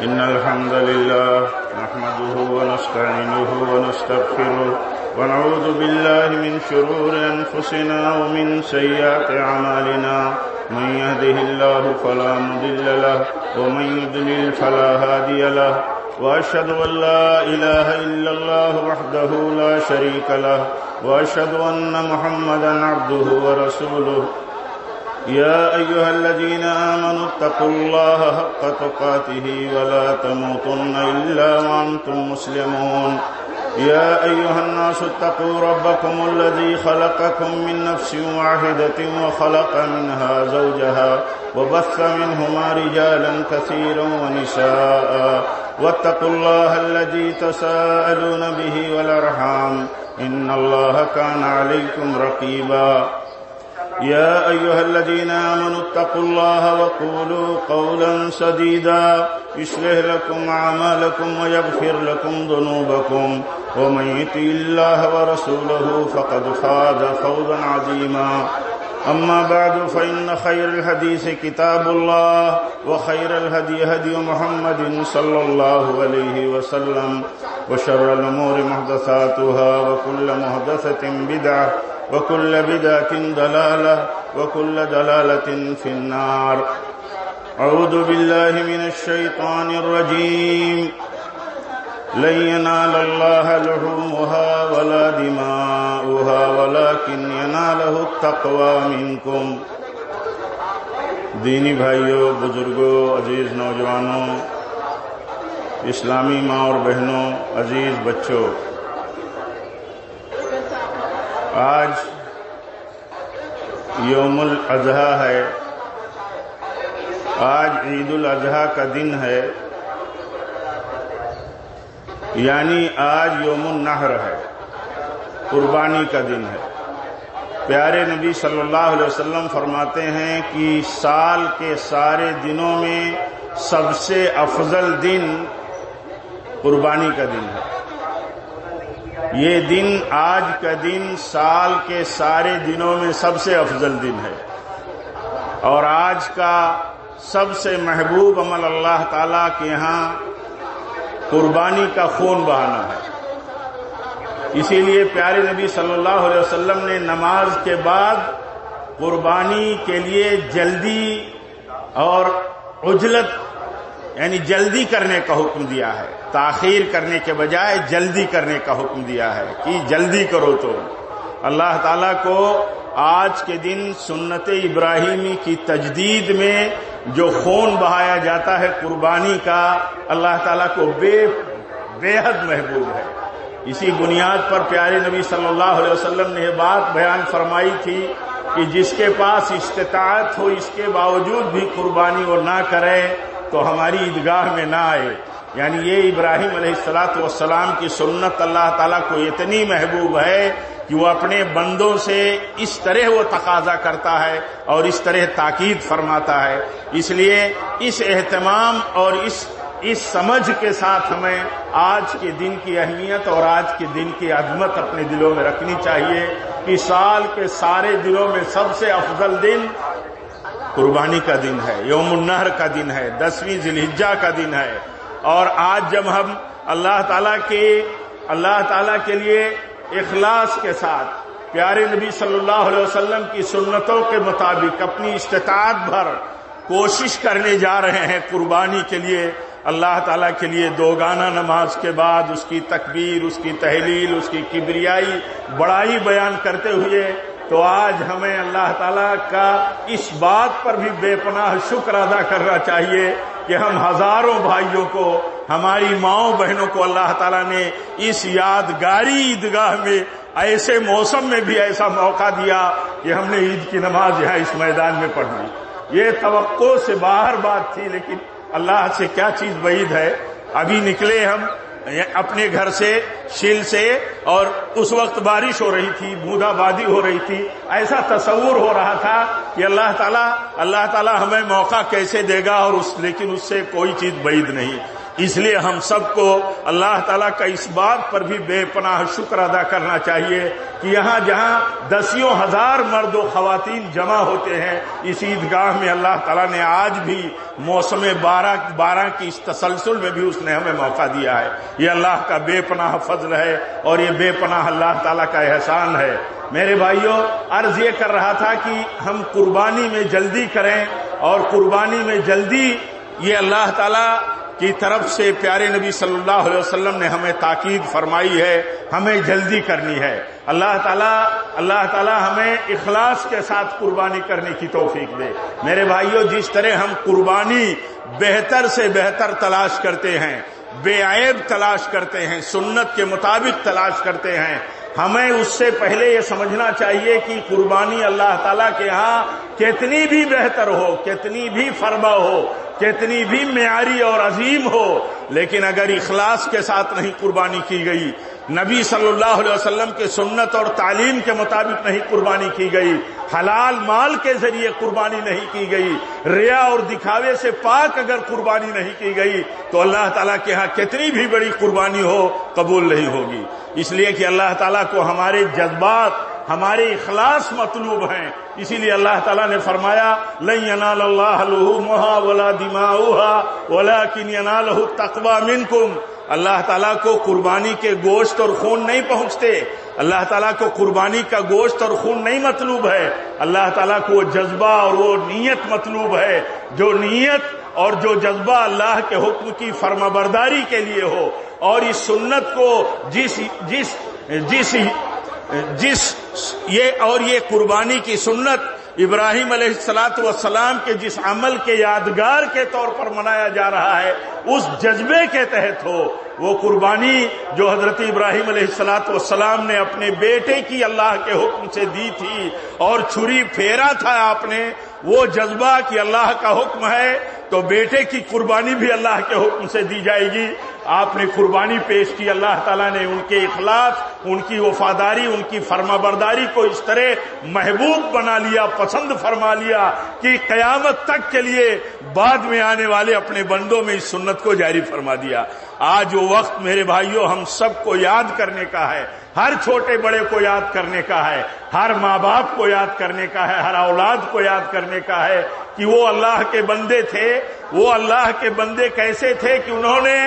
إن الحمد لله نحمده ونستعينه ونستغفره ونعوذ بالله من شرور أنفسنا ومن سيئات أعمالنا من يهده الله فلا مضل له ومن يضلل فلا هادي له وأشهد أن لا إله إلا الله وحده لا شريك له وأشهد أن محمدا عبده ورسوله يا أيها الذين آمنوا اتقوا الله حق تقاته ولا تموتن إلا وأنتم مسلمون يا أيها الناس اتقوا ربكم الذي خلقكم من نفس واحدة وخلق منها زوجها وبث منهما رجالا كثيرا ونساء واتقوا الله الذي تساءلون به والأرحام إن الله كان عليكم رقيبا يا أيها الذين آمنوا اتقوا الله وقولوا قولا سديدا يصلح لكم أعمالكم ويغفر لكم ذنوبكم ومن يطع الله ورسوله فقد فاز فوزا عظيما أما بعد فإن خير الحديث كتاب الله وخير الهدي هدي محمد صلى الله عليه وسلم وشر الأمور محدثاتها وكل محدثة بدعة وكل بدعة ضلالة وكل ضلالة في النار أعوذ بالله من الشيطان الرجيم لن ينال الله لحومها ولا دماؤها ولكن يناله التقوى منكم. دینی بھائیوں، بزرگوں، عزیز نوجوانوں، اسلامی ماں اور بہنوں، عزیز بچوں، آج یوم الاضحیٰ ہے، آج عید الاضحیٰ کا دن ہے، یعنی آج یوم النحر ہے، قربانی کا دن ہے. پیارے نبی صلی اللہ علیہ وسلم فرماتے ہیں کہ سال کے سارے دنوں میں سب سے افضل دن قربانی کا دن ہے. یہ دن، آج کا دن، سال کے سارے دنوں میں سب سے افضل دن ہے، اور آج کا سب سے محبوب عمل اللہ تعالیٰ کے یہاں قربانی کا خون بہانا ہے. اسی لیے پیارے نبی صلی اللہ علیہ وسلم نے نماز کے بعد قربانی کے لیے جلدی اور عجلت یعنی جلدی کرنے کا حکم دیا ہے. تاخیر کرنے کے بجائے جلدی کرنے کا حکم دیا ہے کہ جلدی کرو. تو اللہ تعالیٰ کو آج کے دن سنت ابراہیمی کی تجدید میں جو خون بہایا جاتا ہے قربانی کا، اللہ تعالیٰ کو بے حد محبوب ہے. اسی بنیاد پر پیارے نبی صلی اللہ علیہ وسلم نے یہ بات بیان فرمائی تھی کہ جس کے پاس استطاعت ہو اس کے باوجود بھی قربانی وہ نہ کرے تو ہماری عیدگاہ میں نہ آئے. یعنی یہ ابراہیم علیہ السلام کی سنت اللہ تعالیٰ کو اتنی محبوب ہے کہ وہ اپنے بندوں سے اس طرح وہ تقاضا کرتا ہے اور اس طرح تاکید فرماتا ہے. اس لیے اس اہتمام اور اس سمجھ کے ساتھ ہمیں آج کے دن کی اہمیت اور آج کے دن کی عظمت اپنے دلوں میں رکھنی چاہیے کہ سال کے سارے دنوں میں سب سے افضل دن قربانی کا دن ہے، یوم النحر کا دن ہے، 10ویں ذی الحجہ کا دن ہے. اور آج جب ہم اللہ تعالیٰ کے لیے اخلاص کے ساتھ پیارے نبی صلی اللہ علیہ وسلم کی سنتوں کے مطابق اپنی استطاعت بھر کوشش کرنے جا رہے ہیں قربانی کے لیے، اللہ تعالیٰ کے لیے دوگانہ نماز کے بعد اس کی تکبیر، اس کی تحلیل، اس کی کبریائی بڑائی بیان کرتے ہوئے، تو آج ہمیں اللہ تعالیٰ کا اس بات پر بھی بے پناہ شکر ادا کرنا چاہیے کہ ہم ہزاروں بھائیوں کو، ہماری ماؤں بہنوں کو اللہ تعالیٰ نے اس یادگاری عیدگاہ میں ایسے موسم میں بھی ایسا موقع دیا کہ ہم نے عید کی نماز یہاں اس میدان میں پڑھ لی. یہ توقع سے باہر بات تھی، لیکن اللہ سے کیا چیز بعید ہے. ابھی نکلے ہم اپنے گھر سے، شیل سے، اور اس وقت بارش ہو رہی تھی، بوندا بادی ہو رہی تھی. ایسا تصور ہو رہا تھا کہ اللہ تعالیٰ ہمیں موقع کیسے دے گا، اور لیکن اس سے کوئی چیز بعید نہیں. اس لیے ہم سب کو اللہ تعالیٰ کا اس بات پر بھی بے پناہ شکر ادا کرنا چاہیے کہ یہاں جہاں دسیوں ہزار مرد و خواتین جمع ہوتے ہیں، اس عیدگاہ میں اللہ تعالیٰ نے آج بھی موسم بارہ کی اس تسلسل میں بھی اس نے ہمیں موقع دیا ہے۔ یہ اللہ کا بے پناہ فضل ہے اور یہ بے پناہ اللہ تعالیٰ کا احسان ہے۔ میرے بھائیوں، عرض یہ کر رہا تھا کہ ہم قربانی میں جلدی کریں، اور قربانی میں جلدی یہ اللہ تعالیٰ کی طرف سے پیارے نبی صلی اللہ علیہ وسلم نے ہمیں تاکید فرمائی ہے، ہمیں جلدی کرنی ہے۔ اللہ تعالیٰ ہمیں اخلاص کے ساتھ قربانی کرنے کی توفیق دے۔ میرے بھائیوں، جس طرح ہم قربانی بہتر سے بہتر تلاش کرتے ہیں، بے عیب تلاش کرتے ہیں، سنت کے مطابق تلاش کرتے ہیں، ہمیں اس سے پہلے یہ سمجھنا چاہیے کہ قربانی اللہ تعالیٰ کے ہاں کتنی بھی بہتر ہو، کتنی بھی فرما ہو، کتنی بھی معیاری اور عظیم ہو، لیکن اگر اخلاص کے ساتھ نہیں قربانی کی گئی، نبی صلی اللہ علیہ وسلم کے سنت اور تعلیم کے مطابق نہیں قربانی کی گئی، حلال مال کے ذریعے قربانی نہیں کی گئی، ریا اور دکھاوے سے پاک اگر قربانی نہیں کی گئی، تو اللہ تعالیٰ کے ہاں کتنی بھی بڑی قربانی ہو قبول نہیں ہوگی۔ اس لیے کہ اللہ تعالیٰ کو ہمارے جذبات، ہمارے اخلاص مطلوب ہیں۔ اسی لیے اللہ تعالیٰ نے فرمایا لن ینال اللہ لحومها ولا دماؤها ولکن ینالہ التقوی منکم۔ اللہ تعالیٰ کو قربانی کے گوشت اور خون نہیں پہنچتے، اللہ تعالیٰ کو قربانی کا گوشت اور خون نہیں مطلوب ہے، اللہ تعالیٰ کو وہ جذبہ اور وہ نیت مطلوب ہے، جو نیت اور جو جذبہ اللہ کے حکم کی فرمانبرداری کے لیے ہو، اور اس سنت کو یہ قربانی کی سنت ابراہیم علیہ السلام کے جس عمل کے یادگار کے طور پر منایا جا رہا ہے، اس جذبے کے تحت ہو۔ وہ قربانی جو حضرت ابراہیم علیہ السلام نے اپنے بیٹے کی اللہ کے حکم سے دی تھی اور چھری پھیرا تھا آپ نے، وہ جذبہ کہ اللہ کا حکم ہے تو بیٹے کی قربانی بھی اللہ کے حکم سے دی جائے گی۔ آپ نے قربانی پیش کی، اللہ تعالیٰ نے ان کے اخلاص، ان کی وفاداری، ان کی فرمانبرداری کو اس طرح محبوب بنا لیا، پسند فرما لیا کہ قیامت تک کے لیے بعد میں آنے والے اپنے بندوں میں اس سنت کو جاری فرما دیا۔ آج وہ وقت میرے بھائیوں ہم سب کو یاد کرنے کا ہے، ہر چھوٹے بڑے کو یاد کرنے کا ہے، ہر ماں باپ کو یاد کرنے کا ہے، ہر اولاد کو یاد کرنے کا ہے کہ وہ اللہ کے بندے تھے۔ وہ اللہ کے بندے کیسے تھے کہ انہوں نے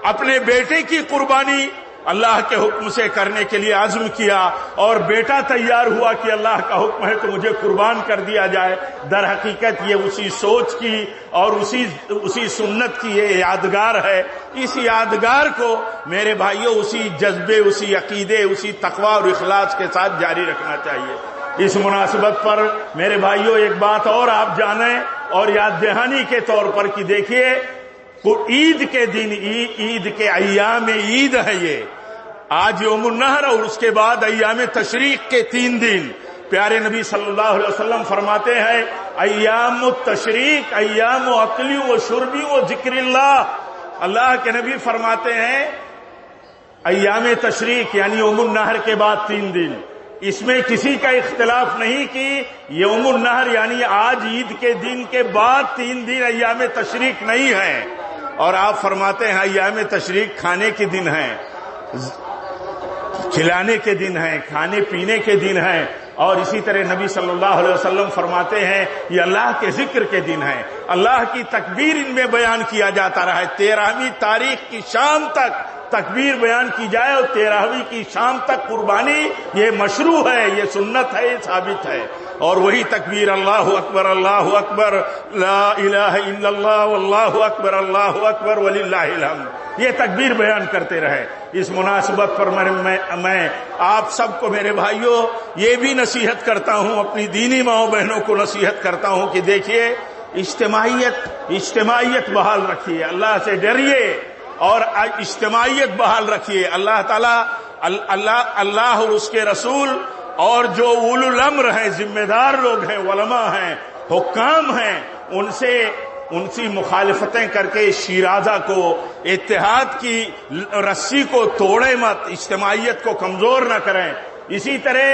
اپنے بیٹے کی قربانی اللہ کے حکم سے کرنے کے لیے عزم کیا، اور بیٹا تیار ہوا کہ اللہ کا حکم ہے تو مجھے قربان کر دیا جائے۔ در حقیقت یہ اسی سوچ کی اور اسی سنت کی یہ یادگار ہے۔ اس یادگار کو میرے بھائیوں اسی جذبے، اسی عقیدے، اسی تقوی اور اخلاص کے ساتھ جاری رکھنا چاہیے۔ اس مناسبت پر میرے بھائیوں ایک بات اور آپ جانیں اور یاد دہانی کے طور پر کہ دیکھیے عید کے دن، عید کے ایام عید ہے، یہ آج یوم النحر اور اس کے بعد ایام تشریق کے 3 دن پیارے نبی صلی اللہ علیہ وسلم فرماتے ہیں ایام التشریق ایام اکلی و شربی و ذکر اللہ۔ اللہ کے نبی فرماتے ہیں ایام تشریق یعنی یوم النحر کے بعد 3 دن، اس میں کسی کا اختلاف نہیں کہ یوم النحر یعنی آج عید کے دن کے بعد 3 دن ایام تشریق نہیں ہے، اور آپ فرماتے ہیں ایام تشریق کھانے کے دن ہیں، کھلانے کے دن ہیں، کھانے پینے کے دن ہیں، اور اسی طرح نبی صلی اللہ علیہ وسلم فرماتے ہیں یہ اللہ کے ذکر کے دن ہیں، اللہ کی تکبیر ان میں بیان کیا جاتا رہا ہے۔ 13ویں تاریخ کی شام تک تکبیر بیان کی جائے اور 13ویں کی شام تک قربانی، یہ مشروع ہے، یہ سنت ہے، یہ ثابت ہے۔ اور وہی تکبیر اللہ اکبر لا الہ الا اللہ واللہ اکبر وللہ الحمد، یہ تکبیر بیان کرتے رہے۔ اس مناسبت پر میں آپ سب کو میرے بھائیوں یہ بھی نصیحت کرتا ہوں، اپنی دینی ماؤں بہنوں کو نصیحت کرتا ہوں کہ دیکھیے اجتماعیت بحال رکھیے، اللہ سے ڈریے اور اجتماعیت بحال رکھیے۔ اللہ تعالیٰ اللہ اور اس کے رسول اور جو اولو الامر ہیں، ذمہ دار لوگ ہیں، علماء ہیں، حکام ہیں، ان سے مخالفتیں کر کے شیرازہ کو، اتحاد کی رسی کو توڑے مت، اجتماعیت کو کمزور نہ کریں۔ اسی طرح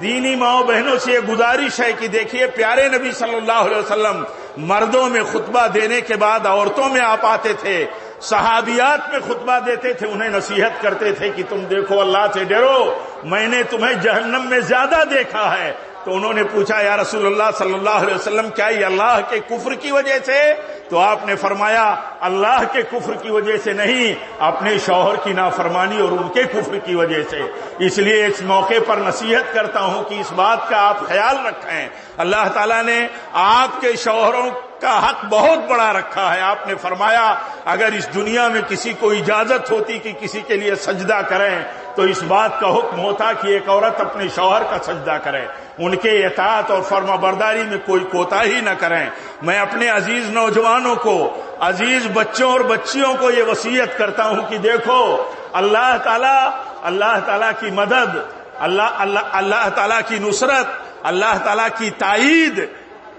دینی ماؤں بہنوں سے یہ گزارش ہے کہ دیکھیے پیارے نبی صلی اللہ علیہ وسلم مردوں میں خطبہ دینے کے بعد عورتوں میں آپ آتے تھے، صحابیات میں خطبہ دیتے تھے، انہیں نصیحت کرتے تھے کہ تم دیکھو اللہ سے ڈرو، میں نے تمہیں جہنم میں زیادہ دیکھا ہے۔ تو انہوں نے پوچھا یا رسول اللہ صلی اللہ علیہ وسلم کیا یہ اللہ کے کفر کی وجہ سے؟ تو آپ نے فرمایا اللہ کے کفر کی وجہ سے نہیں، اپنے شوہر کی نافرمانی اور ان کے کفر کی وجہ سے۔ اس لیے اس موقع پر نصیحت کرتا ہوں کہ اس بات کا آپ خیال رکھیں، اللہ تعالیٰ نے آپ کے شوہروں کا حق بہت بڑا رکھا ہے۔ آپ نے فرمایا اگر اس دنیا میں کسی کو اجازت ہوتی کہ کسی کے لیے سجدہ کریں تو اس بات کا حکم ہوتا کہ ایک عورت اپنے شوہر کا سجدہ کرے، ان کے اطاعت اور فرما برداری میں کوئی کوتاہی نہ کریں۔ میں اپنے عزیز نوجوانوں کو، عزیز بچوں اور بچیوں کو یہ وصیت کرتا ہوں کہ دیکھو اللہ تعالیٰ کی مدد، اللہ تعالیٰ کی نصرت، اللہ تعالیٰ کی تائید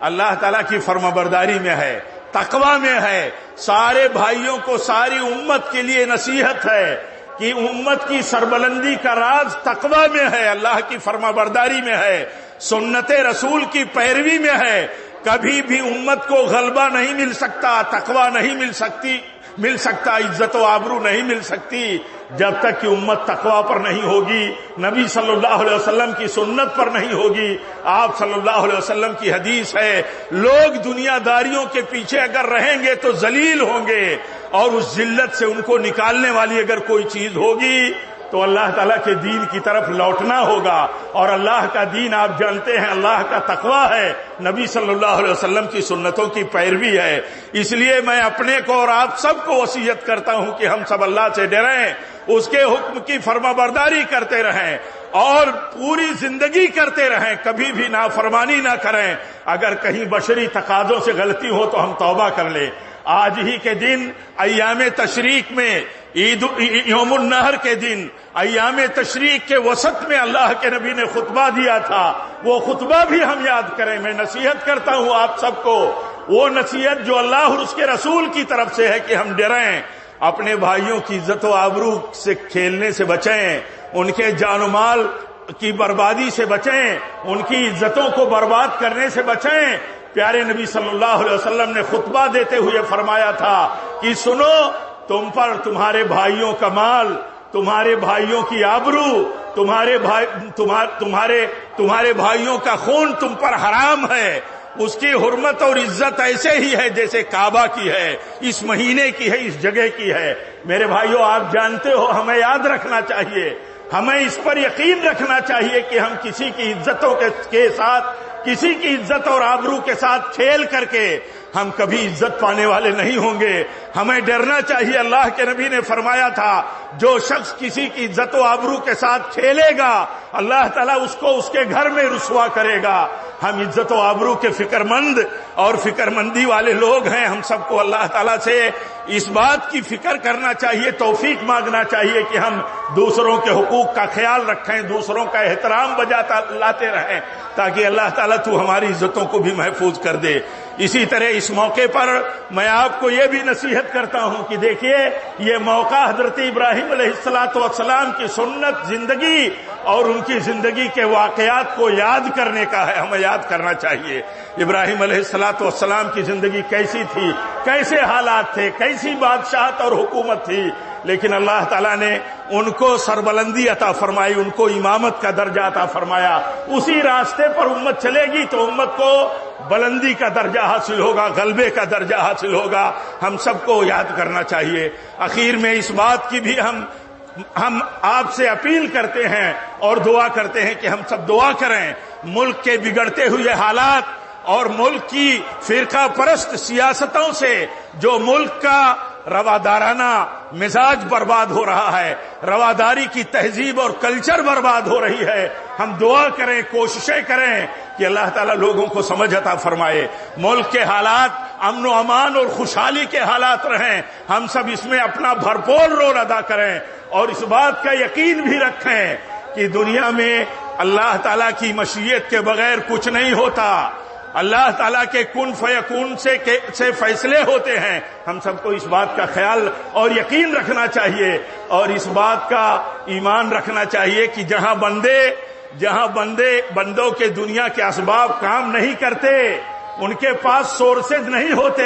اللہ تعالیٰ کی فرما برداری میں ہے، تقوی میں ہے۔ سارے بھائیوں کو، ساری امت کے لیے نصیحت ہے کہ امت کی سربلندی کا راز تقوی میں ہے، اللہ کی فرما برداری میں ہے، سنت رسول کی پیروی میں ہے۔ کبھی بھی امت کو غلبہ نہیں مل سکتا، تقوی نہیں مل سکتا، عزت و آبرو نہیں مل سکتی جب تک کہ امت تقوی پر نہیں ہوگی، نبی صلی اللہ علیہ وسلم کی سنت پر نہیں ہوگی۔ آپ صلی اللہ علیہ وسلم کی حدیث ہے لوگ دنیا داریوں کے پیچھے اگر رہیں گے تو ذلیل ہوں گے، اور اس ذلت سے ان کو نکالنے والی اگر کوئی چیز ہوگی تو اللہ تعالیٰ کے دین کی طرف لوٹنا ہوگا۔ اور اللہ کا دین آپ جانتے ہیں اللہ کا تقوی ہے، نبی صلی اللہ علیہ وسلم کی سنتوں کی پیروی ہے۔ اس لیے میں اپنے کو اور آپ سب کو وصیت کرتا ہوں کہ ہم سب اللہ سے ڈریں، اس کے حکم کی فرما برداری کرتے رہیں اور پوری زندگی کرتے رہیں، کبھی بھی نافرمانی نہ کریں۔ اگر کہیں بشری تقاضوں سے غلطی ہو تو ہم توبہ کر لیں۔ آج ہی کے دن ایام تشریق میں، یوم النحر کے دن، ایام تشریق کے وسط میں اللہ کے نبی نے خطبہ دیا تھا، وہ خطبہ بھی ہم یاد کریں۔ میں نصیحت کرتا ہوں آپ سب کو، وہ نصیحت جو اللہ اور اس کے رسول کی طرف سے ہے کہ ہم ڈریں، اپنے بھائیوں کی عزت و آبرو سے کھیلنے سے بچیں، ان کے جان و مال کی بربادی سے بچیں، ان کی عزتوں کو برباد کرنے سے بچیں۔ پیارے نبی صلی اللہ علیہ وسلم نے خطبہ دیتے ہوئے فرمایا تھا کہ سنو، تم پر تمہارے بھائیوں کا مال، تمہارے بھائیوں کی آبرو، تمہارے بھائیوں کا خون تم پر حرام ہے۔ اس کی حرمت اور عزت ایسے ہی ہے جیسے کعبہ کی ہے، اس مہینے کی ہے، اس جگہ کی ہے۔ میرے بھائیوں آپ جانتے ہو، ہمیں یاد رکھنا چاہیے، ہمیں اس پر یقین رکھنا چاہیے کہ ہم کسی کی عزتوں کے ساتھ، کسی کی عزت اور آبرو کے ساتھ کھیل کر کے ہم کبھی عزت پانے والے نہیں ہوں گے۔ ہمیں ڈرنا چاہیے، اللہ کے نبی نے فرمایا تھا جو شخص کسی کی عزت و آبرو کے ساتھ کھیلے گا اللہ تعالیٰ اس کو اس کے گھر میں رسوا کرے گا۔ ہم عزت و آبرو کے فکر مند اور فکر مندی والے لوگ ہیں، ہم سب کو اللہ تعالیٰ سے اس بات کی فکر کرنا چاہیے، توفیق مانگنا چاہیے کہ ہم دوسروں کے حقوق کا خیال رکھیں، دوسروں کا احترام بجاتا لاتے رہیں، تاکہ اللہ تعالیٰ تو ہماری عزتوں کو بھی محفوظ کر دے۔ اسی طرح اس موقع پر میں آپ کو یہ بھی نصیحت کرتا ہوں کہ دیکھیے یہ موقع حضرت ابراہیم علیہ السلام کی سنت زندگی اور ان کی زندگی کے واقعات کو یاد کرنے کا ہے، ہمیں یاد کرنا چاہیے۔ ابراہیم علیہ السلام کی زندگی کیسی تھی، کیسے حالات تھے، کیسی بادشاہت اور حکومت تھی، لیکن اللہ تعالیٰ نے ان کو سربلندی عطا فرمائی، ان کو امامت کا درجہ عطا فرمایا۔ اسی راستے پر امت چلے گی تو امت کو بلندی کا درجہ حاصل ہوگا، غلبے کا درجہ حاصل ہوگا۔ ہم سب کو یاد کرنا چاہیے۔ اخیر میں اس بات کی بھی ہم آپ سے اپیل کرتے ہیں اور دعا کرتے ہیں کہ ہم سب دعا کریں، ملک کے بگڑتے ہوئے حالات اور ملک کی فرقہ پرست سیاستوں سے جو ملک کا روادارانہ مزاج برباد ہو رہا ہے، رواداری کی تہذیب اور کلچر برباد ہو رہی ہے، ہم دعا کریں، کوششیں کریں کہ اللہ تعالیٰ لوگوں کو سمجھ عطا فرمائے، ملک کے حالات امن و امان اور خوشحالی کے حالات رہیں، ہم سب اس میں اپنا بھرپور رول ادا کریں اور اس بات کا یقین بھی رکھیں کہ دنیا میں اللہ تعالیٰ کی مشیت کے بغیر کچھ نہیں ہوتا، اللہ تعالیٰ کے کن فیکون سے فیصلے ہوتے ہیں۔ ہم سب کو اس بات کا خیال اور یقین رکھنا چاہیے اور اس بات کا ایمان رکھنا چاہیے کہ جہاں بندوں کے دنیا کے اسباب کام نہیں کرتے، ان کے پاس سورسز نہیں ہوتے،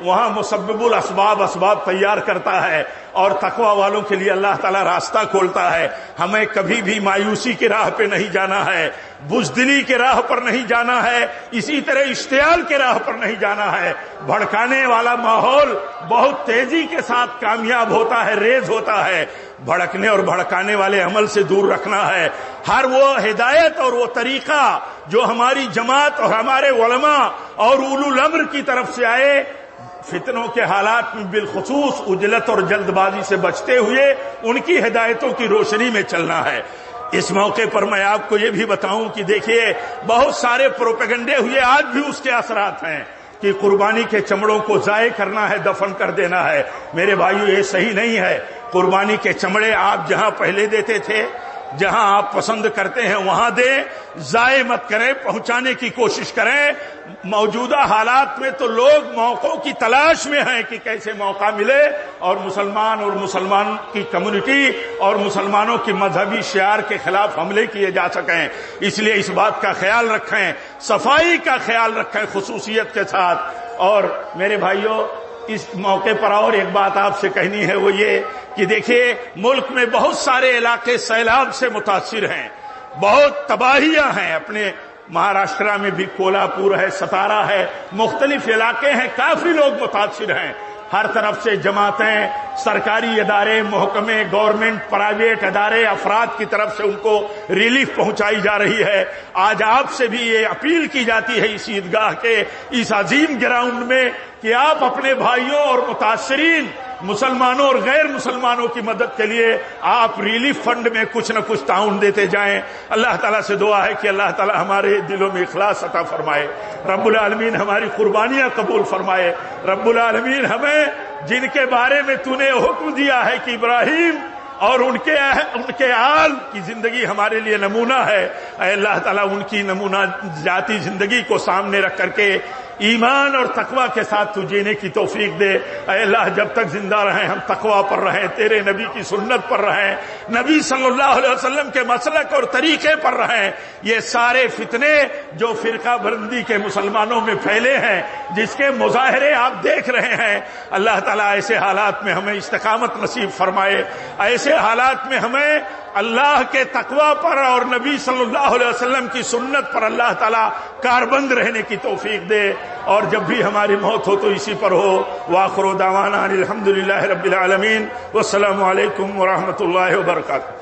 وہاں مسبب الاسباب اسباب تیار کرتا ہے، اور تقوی والوں کے لیے اللہ تعالیٰ راستہ کھولتا ہے۔ ہمیں کبھی بھی مایوسی کی راہ پہ نہیں جانا ہے، بزدلی کے راہ پر نہیں جانا ہے، اسی طرح اشتعال کے راہ پر نہیں جانا ہے۔ بھڑکانے والا ماحول بہت تیزی کے ساتھ کامیاب ہوتا ہے، ریز ہوتا ہے، بھڑکنے اور بھڑکانے والے عمل سے دور رکھنا ہے۔ ہر وہ ہدایت اور وہ طریقہ جو ہماری جماعت اور ہمارے علماء اور اولو الامر کی طرف سے آئے، فتنوں کے حالات میں بالخصوص عجلت اور جلد بازی سے بچتے ہوئے ان کی ہدایتوں کی روشنی میں چلنا ہے۔ اس موقع پر میں آپ کو یہ بھی بتاؤں کہ دیکھیے بہت سارے پروپیگنڈے ہوئے، آج بھی اس کے اثرات ہیں کہ قربانی کے چمڑوں کو ضائع کرنا ہے، دفن کر دینا ہے۔ میرے بھائیو، یہ صحیح نہیں ہے۔ قربانی کے چمڑے آپ جہاں پہلے دیتے تھے، جہاں آپ پسند کرتے ہیں وہاں دیں، ضائع مت کریں، پہنچانے کی کوشش کریں۔ موجودہ حالات میں تو لوگ موقعوں کی تلاش میں ہیں کہ کیسے موقع ملے اور مسلمان اور مسلمان کی کمیونٹی اور مسلمانوں کی مذہبی شعار کے خلاف حملے کیے جا سکیں۔ اس لیے اس بات کا خیال رکھیں، صفائی کا خیال رکھیں خصوصیت کے ساتھ۔ اور میرے بھائیوں، اس موقع پر اور ایک بات آپ سے کہنی ہے، وہ یہ کہ دیکھیے ملک میں بہت سارے علاقے سیلاب سے متاثر ہیں، بہت تباہیاں ہیں۔ اپنے مہاراشٹرا میں بھی کولہاپور ہے، ستارا ہے، مختلف علاقے ہیں، کافی لوگ متاثر ہیں۔ ہر طرف سے جماعتیں، سرکاری ادارے، محکمے، گورنمنٹ، پرائیویٹ ادارے، افراد کی طرف سے ان کو ریلیف پہنچائی جا رہی ہے۔ آج آپ سے بھی یہ اپیل کی جاتی ہے اس عیدگاہ کے اس عظیم گراؤنڈ میں کہ آپ اپنے بھائیوں اور متاثرین مسلمانوں اور غیر مسلمانوں کی مدد کے لیے آپ ریلیف فنڈ میں کچھ نہ کچھ تعاون دیتے جائیں۔ اللہ تعالیٰ سے دعا ہے کہ اللہ تعالیٰ ہمارے دلوں میں اخلاص عطا فرمائے، رب العالمین ہماری قربانیاں قبول فرمائے، رب العالمین ہمیں جن کے بارے میں تو نے حکم دیا ہے کہ ابراہیم اور ان کے آل کی زندگی ہمارے لیے نمونہ ہے، اے اللہ تعالیٰ ان کی نمونہ ذاتی زندگی کو سامنے رکھ کر کے ایمان اور تقوی کے ساتھ تو جینے کی توفیق دے۔ اے اللہ جب تک زندہ رہیں ہم تقوی پر رہیں، تیرے نبی کی سنت پر رہیں، نبی صلی اللہ علیہ وسلم کے مسلک اور طریقے پر رہیں۔ یہ سارے فتنے جو فرقہ بندی کے مسلمانوں میں پھیلے ہیں، جس کے مظاہرے آپ دیکھ رہے ہیں، اللہ تعالیٰ ایسے حالات میں ہمیں استقامت نصیب فرمائے، ایسے حالات میں ہمیں اللہ کے تقوی پر اور نبی صلی اللہ علیہ وسلم کی سنت پر اللہ تعالیٰ کاربند رہنے کی توفیق دے، اور جب بھی ہماری موت ہو تو اسی پر ہو۔ وآخر دعوانا الحمدللہ رب العالمین، والسلام علیکم ورحمۃ اللہ وبرکاتہ۔